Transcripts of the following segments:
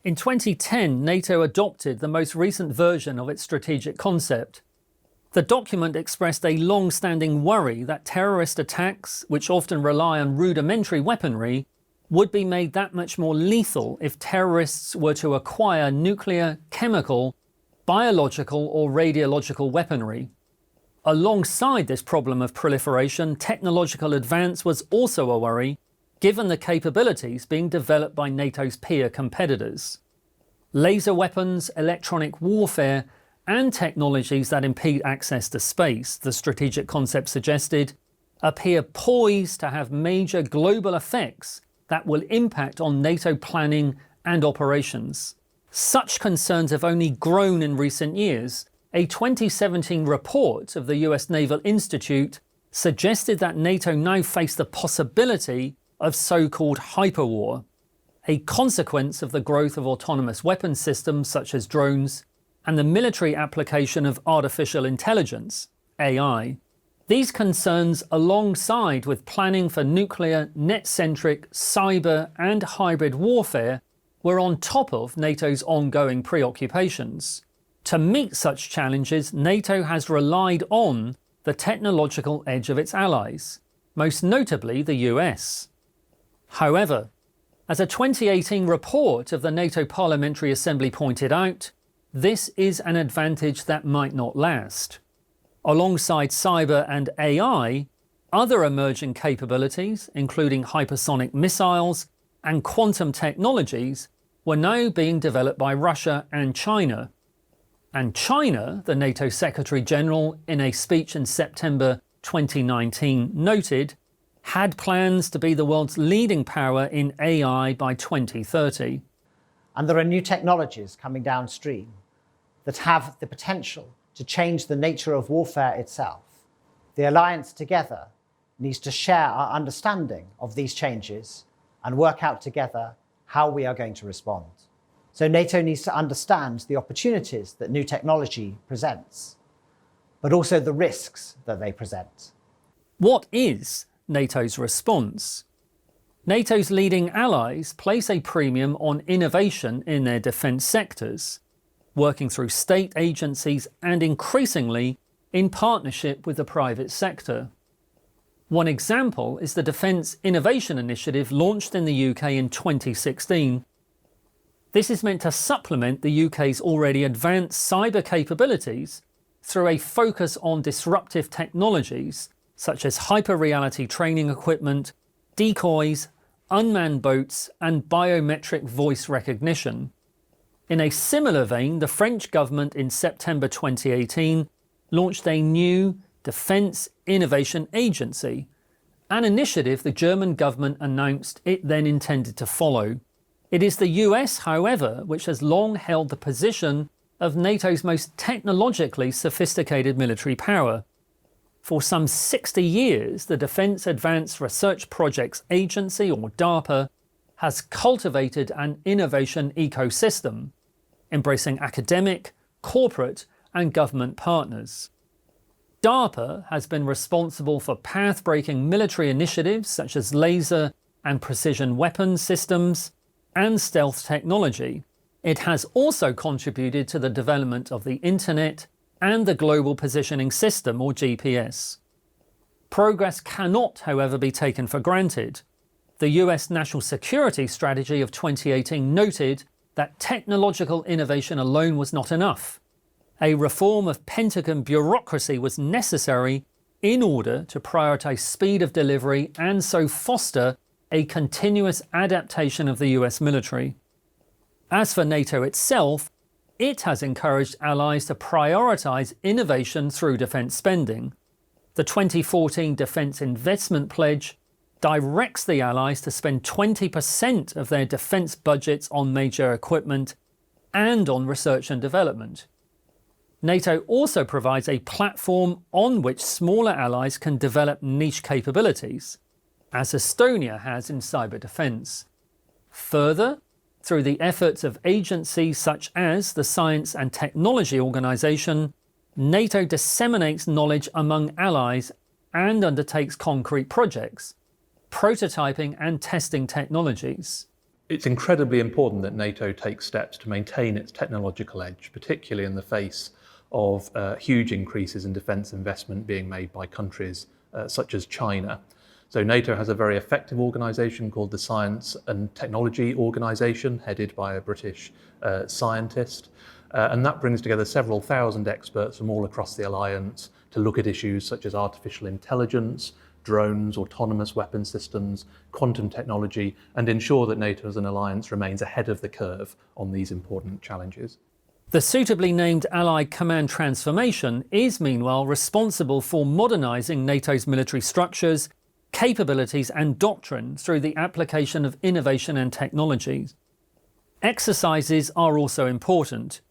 In 2010, NATO adopted the most recent version of its strategic concept. The document expressed a long-standing worry that terrorist attacks, which often rely on rudimentary weaponry, would be made that much more lethal if terrorists were to acquire nuclear, chemical, biological or radiological weaponry. Alongside this problem of proliferation, technological advance was also a worry, given the capabilities being developed by NATO's peer competitors. Laser weapons, electronic warfare, and technologies that impede access to space, the strategic concept suggested, appear poised to have major global effects that will impact on NATO planning and operations. Such concerns have only grown in recent years. A 2017 report of the US Naval Institute suggested that NATO now faced the possibility of so-called hyperwar, a consequence of the growth of autonomous weapons systems such as drones and the military application of artificial intelligence, AI. These concerns, alongside with planning for nuclear, net-centric, cyber and hybrid warfare, were on top of NATO's ongoing preoccupations. To meet such challenges, NATO has relied on the technological edge of its allies, most notably the US. However, as a 2018 report of the NATO Parliamentary Assembly pointed out, this is an advantage that might not last. Alongside cyber and AI, other emerging capabilities, including hypersonic missiles and quantum technologies, were now being developed by Russia and China. And China, the NATO Secretary General, in a speech in September 2019, noted, had plans to be the world's leading power in AI by 2030. And there are new technologies coming downstream that have the potential to change the nature of warfare itself. The alliance together needs to share our understanding of these changes and work out together how we are going to respond. So NATO needs to understand the opportunities that new technology presents, but also the risks that they present. What is NATO's response? NATO's leading allies place a premium on innovation in their defence sectors, working through state agencies and increasingly in partnership with the private sector. One example is the Defence Innovation Initiative launched in the UK in 2016. This is meant to supplement the UK's already advanced cyber capabilities through a focus on disruptive technologies such as hyper-reality training equipment, decoys, unmanned boats and biometric voice recognition. In a similar vein, the French government in September 2018 launched a new Defence Innovation Agency, an initiative the German government announced it then intended to follow. It is the US, however, which has long held the position of NATO's most technologically sophisticated military power. For some 60 years, the Defence Advanced Research Projects Agency, or DARPA, has cultivated an innovation ecosystem, embracing academic, corporate and government partners. DARPA has been responsible for path-breaking military initiatives such as laser and precision weapons systems and stealth technology. It has also contributed to the development of the Internet and the Global Positioning System, or GPS. Progress cannot, however, be taken for granted. The US National Security Strategy of 2018 noted that technological innovation alone was not enough. A reform of Pentagon bureaucracy was necessary in order to prioritise speed of delivery and so foster a continuous adaptation of the US military. As for NATO itself, it has encouraged allies to prioritise innovation through defence spending. The 2014 Defence Investment Pledge directs the allies to spend 20% of their defence budgets on major equipment and on research and development. NATO also provides a platform on which smaller allies can develop niche capabilities, as Estonia has in cyber defence. Further, through the efforts of agencies such as the Science and Technology Organisation, NATO disseminates knowledge among allies and undertakes concrete projects, prototyping and testing technologies. It's incredibly important that NATO takes steps to maintain its technological edge, particularly in the face of huge increases in defence investment being made by countries such as China. So NATO has a very effective organisation called the Science and Technology Organisation, headed by a British scientist. And that brings together several thousand experts from all across the alliance to look at issues such as artificial intelligence, drones, autonomous weapon systems, quantum technology, and ensure that NATO as an alliance remains ahead of the curve on these important challenges. The suitably named Allied Command Transformation is meanwhile responsible for modernising NATO's military structures, capabilities and doctrine through the application of innovation and technologies. Exercises are also important.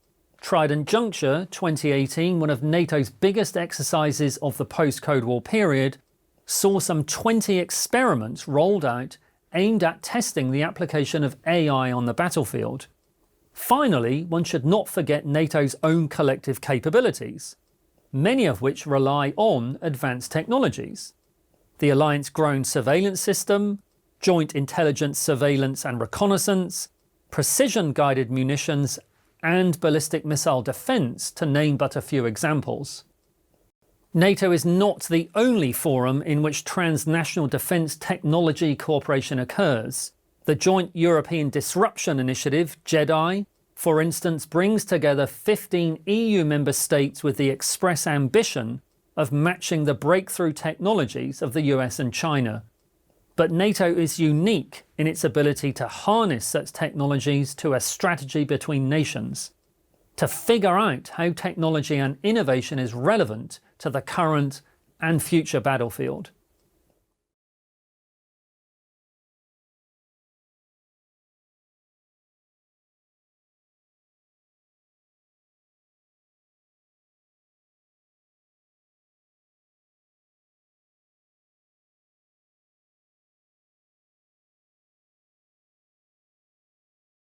Trident Juncture 2018, one of NATO's biggest exercises of the post-Cold War period, saw some 20 experiments rolled out aimed at testing the application of AI on the battlefield. Finally, one should not forget NATO's own collective capabilities, many of which rely on advanced technologies. The alliance-grown surveillance system, joint intelligence surveillance and reconnaissance, precision-guided munitions, and ballistic missile defence, to name but a few examples. NATO is not the only forum in which transnational defence technology cooperation occurs. The Joint European Disruption Initiative, JEDI, for instance, brings together 15 EU member states with the express ambition of matching the breakthrough technologies of the US and China. But NATO is unique in its ability to harness such technologies to a strategy between nations, to figure out how technology and innovation is relevant to the current and future battlefield.